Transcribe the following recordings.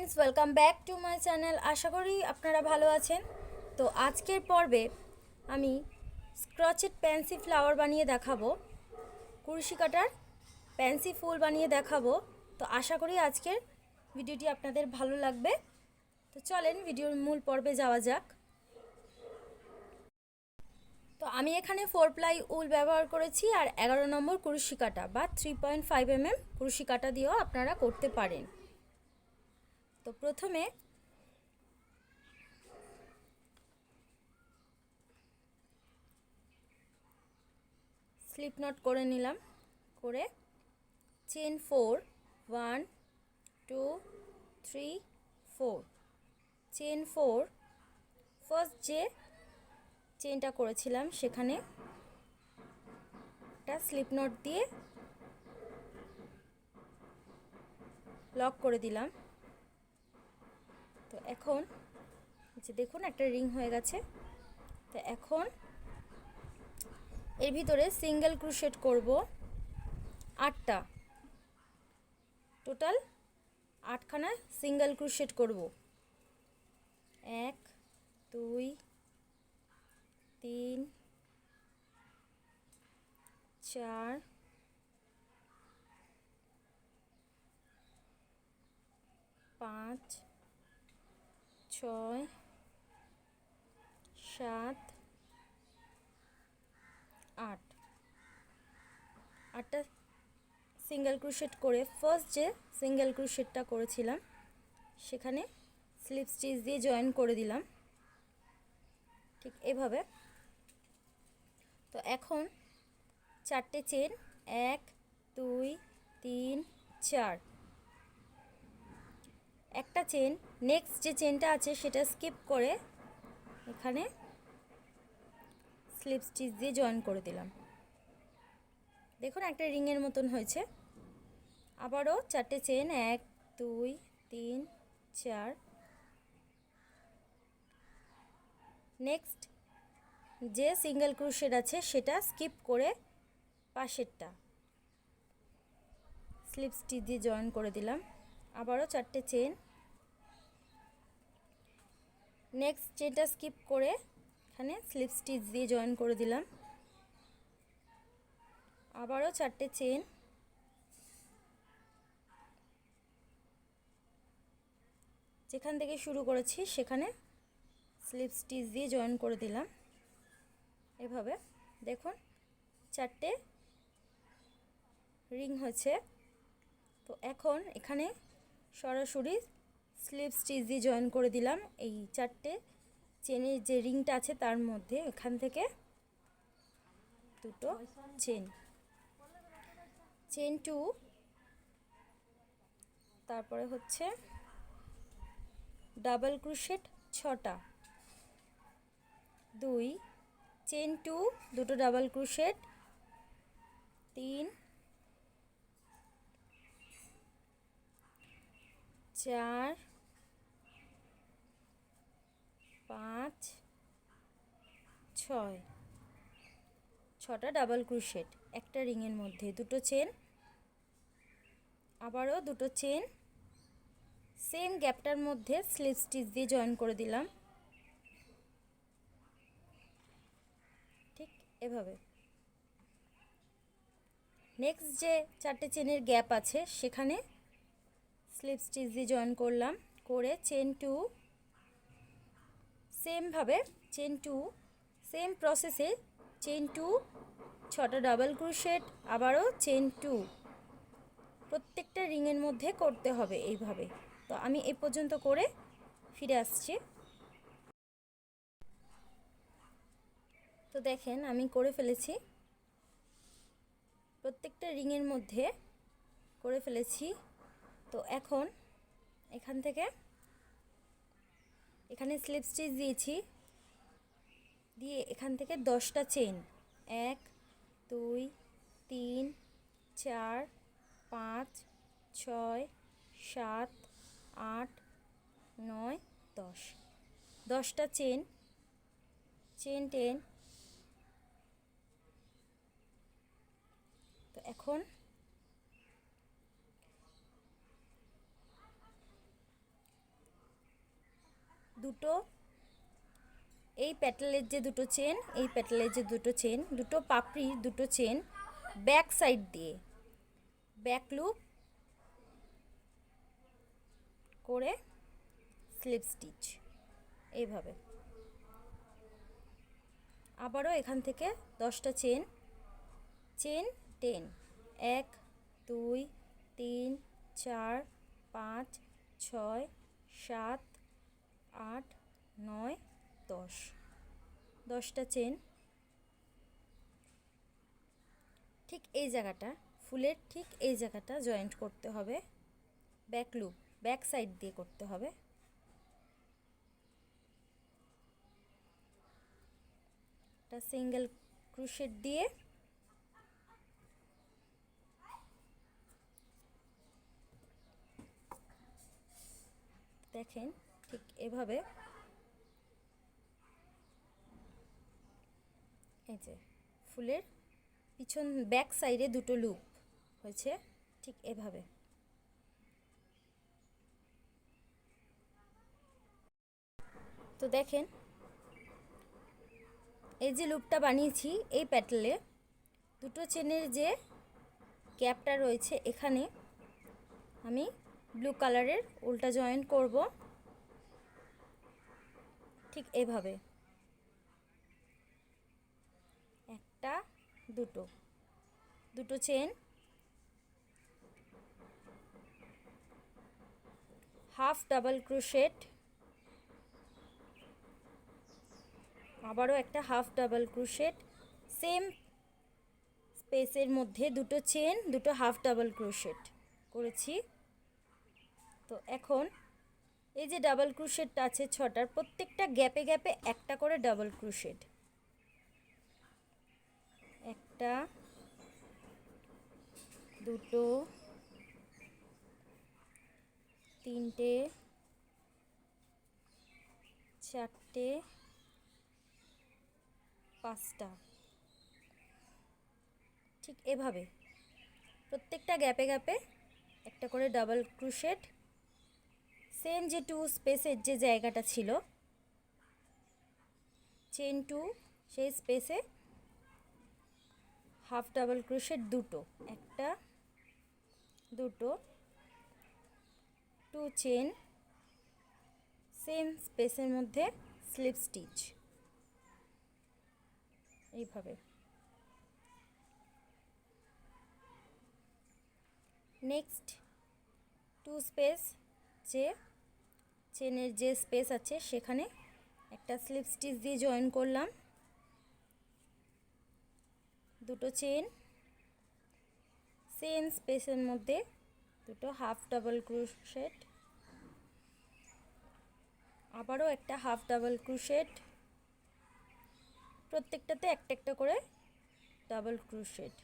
Friends, welcome back to my channel. আশা করি আপনারা ভালো আছেন। তো আজকের পর্বে আমি ক্রচেট প্যান্সি ফ্লাওয়ার বানিয়ে দেখাবো, কুরুশি কাটার প্যান্সি ফুল বানিয়ে দেখাবো। তো আশা করি আজকের ভিডিওটি আপনাদের ভালো লাগবে। তো চলেন ভিডিওর মূল পর্বে যাওয়া যাক। তো আমি এখানে 4 প্লাই উল ব্যবহার করেছি আর 11 নম্বর কুরুশি কাটা বা 3.5 mm কুরুশি কাটা দিয়েও আপনারা করতে পারেন। তো প্রথমে স্লিপ নট করে নিলাম, করে চেন 4 1 2 3 4 চেন 4 ফার্স্ট যে চেনটা করেছিলাম সেখানে একটা স্লিপ নট দিয়ে লক করে দিলাম। তো এখন যে দেখুন একটা রিং হয়ে গেছে। তো এখন এর ভিতরে সিঙ্গেল ক্রোশেট করব 8টা, টোটাল 8খানা সিঙ্গেল ক্রোশেট করব। 1 2 3 4 5 6 7 8 8টা সিঙ্গেল ক্রোশেট করে ফার্স্ট যে সিঙ্গেল ক্রোশেটটা করেছিলাম সেখানে স্লিপ স্টিচ দিয়ে জয়েন করে দিলাম, ঠিক এভাবে। তো এখন 4টে চেন 1 2 3 4, একটা চেন, নেক্সট যে চেনটা আছে সেটা স্কিপ করে এখানে স্লিপ স্টিচ দিয়ে জয়েন করে দিলাম। দেখুন একটা রিংয়ের মতন হয়েছে। আবারও 4টে চেন 1 2 3 4, নেক্সট যে সিঙ্গেল ক্রোশেট আছে সেটা স্কিপ করে পাশেরটা স্লিপ স্টিচ দিয়ে জয়েন করে দিলাম। আবারও 4টে চেন, নেক্সট চেনটা স্কিপ করে এখানে স্লিপ স্টিচ দিয়ে জয়েন করে দিলাম। আবারও 4টে চেন, যেখান থেকে শুরু করেছি সেখানে স্লিপ স্টিচ দিয়ে জয়েন করে দিলাম এভাবে। দেখুন 4টে রিং হয়েছে। তো এখন এখানে সরাসরি স্লিপ স্টিচ দিয়ে জয়েন করে দিলাম এই 4টে চেনের যে রিংটা আছে তার মধ্যে। এখান থেকে দুটো চেন, চেন 2, তারপরে হচ্ছে ডাবল ক্রোশেট 6টা, 2 চেন 2 দুটো ডাবল ক্রোশেট, 3 4 5 6, 6টা ডাবল ক্রোশেট একটা রিংয়ের মধ্যে, দুটো চেন, আবারও দুটো চেন, সেম গ্যাপটার মধ্যে স্লিপ স্টিচ দিয়ে জয়েন করে দিলাম, ঠিক এভাবে। নেক্সট যে 4টে চেনের গ্যাপ আছে সেখানে স্লিপ স্টিচ দিয়ে জয়েন করলাম, করে চেন 2, সেমভাবে চেন 2, সেম প্রসেসে চেন 2 6টা ডাবল ক্রোশেট, আবারও চেন 2, প্রত্যেকটা রিংয়ের মধ্যে করতে হবে এইভাবে। তো আমি এই পর্যন্ত করে ফিরে আসছি। তো দেখেন আমি করে ফেলেছি, প্রত্যেকটা রিংয়ের মধ্যে করে ফেলেছি। তো এখন এখান থেকে এখানে স্লিপ স্টিচ দিয়েছি, দিয়ে এখান থেকে 10টা চেন 1 2 3 4 5 6 7 8 9 10, 10টা চেন, চেন 10। তো এখন দুটো এই প্যাটেলের যে দুটো চেন, এই প্যাটেলের যে দুটো চেন, দুটো পাপড়ির দুটো চেন ব্যাক সাইড দিয়ে ব্যাক লুপ করে স্লিপ স্টিচ এইভাবে। আবারও এখান থেকে 10টা চেন 10, 1 2 3 4 5 6 7 8 9 10, 10টা চেন ঠিক এই জায়গাটা, ফুলের ঠিক এই জায়গাটা জয়েন্ট করতে হবে, ব্যাক লুপ ব্যাক সাইড দিয়ে করতে হবে। একটা সিঙ্গেল ক্রোশেট দিয়ে দেখেন ঠিক এভাবে, এই যে ফুলের পিছন ব্যাক সাইডে দুটো লুপ হয়েছে ঠিক এভাবে। তো দেখেন এই যে লুপটা বানিয়েছি এই প্যাটেলে দুটো চেনের যে গ্যাপটা রয়েছে এখানে আমি ব্লু কালারের উল্টা জয়েন করব ঠিক এভাবে, একটা দুটো চেন, হাফ ডাবল ক্রোশেট, আবারও একটা হাফ ডাবল ক্রোশেট, সেম স্পেসের মধ্যে দুটো চেন দুটো হাফ ডাবল ক্রোশেট করেছি। তো এখন এই যে ডাবল ক্রোশেটটা আছে 6টার, প্রত্যেকটা গ্যাপে গ্যাপে একটা করে ডাবল ক্রোশেট, একটা দুটো তিনটে চারটে পাঁচটা, ঠিক এভাবে প্রত্যেকটা গ্যাপে গ্যাপে একটা করে ডাবল ক্রোশেট, সেম যে 2 স্পেসের যে জায়গাটা ছিল চেন 2 সেই স্পেসে হাফ ডাবল ক্রোশেট দুটো, একটা দুটো 2 চেন, সেম স্পেসের মধ্যে স্লিপ স্টিচ এইভাবে। নেক্সট 2 স্পেস যে চেনের যে স্পেস আছে সেখানে একটা স্লিপ স্টিচ দিয়ে জয়েন করলাম, দুটো চেন, সেম স্পেসের মধ্যে দুটো হাফ ডাবল ক্রোশেট, আবারও একটা হাফ ডাবল ক্রোশেট, প্রত্যেকটাতে একটা একটা করে ডাবল ক্রোশেট,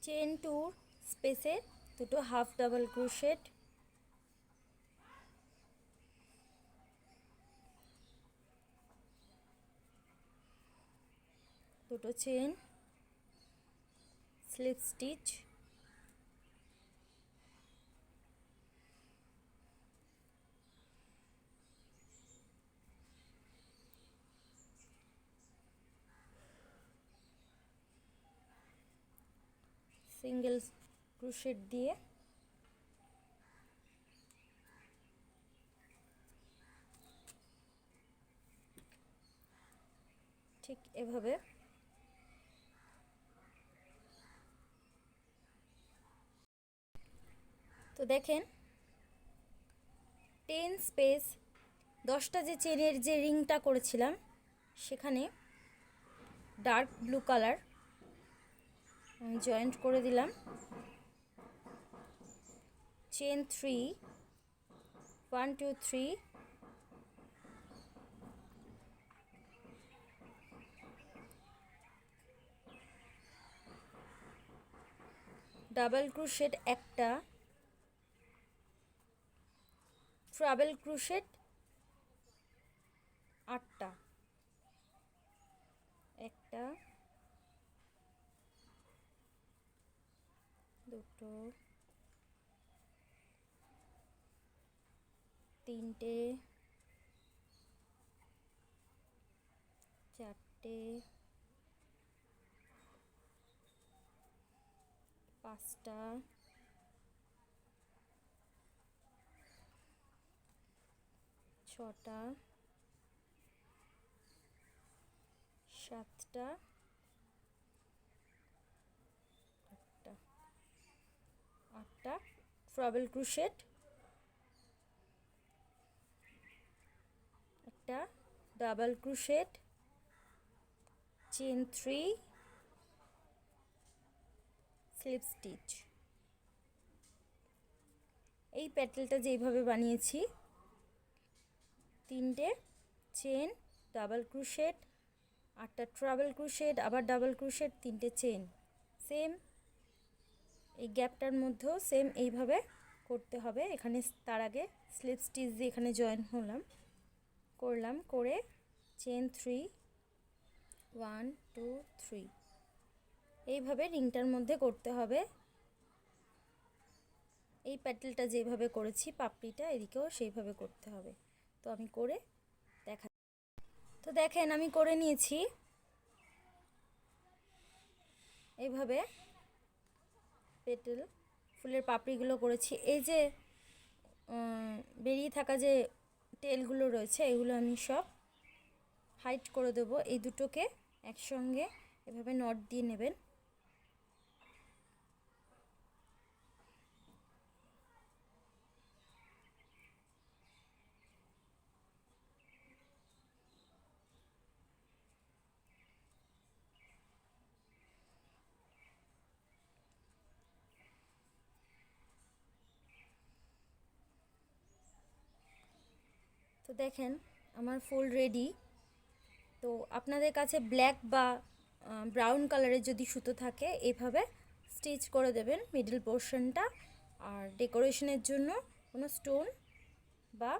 চেন 2 স্পেসে দুটো হাফ ডাবল ক্রোশেট, দুটো chain, slip stitch, single crochet দিয়ে ঠিক এভাবে। তো দেখেন 10 স্পেস 10টা যে চেনের যে রিংটা করেছিলাম সেখানে ডার্ক ব্লু কালার আমি জয়েন্ট করে দিলাম, চেন 3 1 2 3, ডাবল ক্রোশেট একটা, ট্রাবেল ক্রোশেট 8টা, একটা, দুটো, তিনটে, চারটে, পাঁচটা, ছটা, সাতটা, আটটা ট্রাবেল ক্রোশেট, একটা double crochet, chain 3, slip stitch. এই প্যাটেলটা যেইভাবে বানিয়েছি, তিনটে চেন, ডাবল ক্রোশেট, 8টা ট্রাবেল ক্রোশেট, আবার ডাবল ক্রোশেট, 3টে চেন, সেম এই গ্যাপটার মধ্যেও সেম এইভাবে করতে হবে। এখানে তার আগে স্লিপ স্টিচ দিয়ে এখানে জয়েন করলাম, করে চেন 3, 1 2 3 এইভাবে রিংটার মধ্যে করতে হবে। এই প্যাটেলটা যেভাবে করেছি পাপড়িটা, এদিকেও সেইভাবে করতে হবে। তো আমি করে দেখা, তো দেখেন আমি করে নিয়েছি। এইভাবে পেটেল ফুলের পাপড়িগুলো করেছি। এই যে বেরিয়ে থাকা যে টেলগুলো রয়েছে, এগুলো আমি সব হাইড করে দেবো। এই দুটোকে একসঙ্গে এভাবে নট দিয়ে নেবেন। তো দেখেন আমার ফুল রেডি। তো আপনাদের কাছে ব্ল্যাক বা ব্রাউন কালারের যদি সুতো থাকে, এইভাবে স্টিচ করে দেবেন মিডল পোর্শনটা। আর ডেকোরেশনের জন্য কোনো স্টোন বা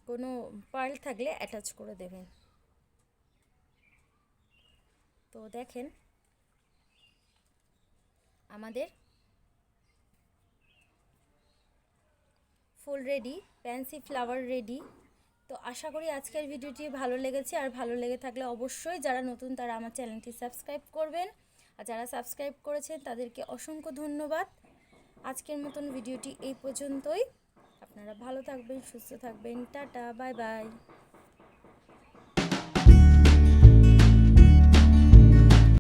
কোনো পার্ল থাকলে অ্যাটাচ করে দেবেন। তো দেখেন আমাদের full ready, pansy flower ready. তো আশা করি আজকের ভিডিওটি ভালো লেগেছে। আর ভালো লেগে থাকলে অবশ্যই যারা নতুন তারা আমার চ্যানেলটি সাবস্ক্রাইব করবেন, আর যারা সাবস্ক্রাইব করেছেন তাদেরকে অসংখ্য ধন্যবাদ। আজকের মতন ভিডিওটি এই পর্যন্তই। আপনারা ভালো থাকবেন, সুস্থ থাকবেন। Tata, bye bye.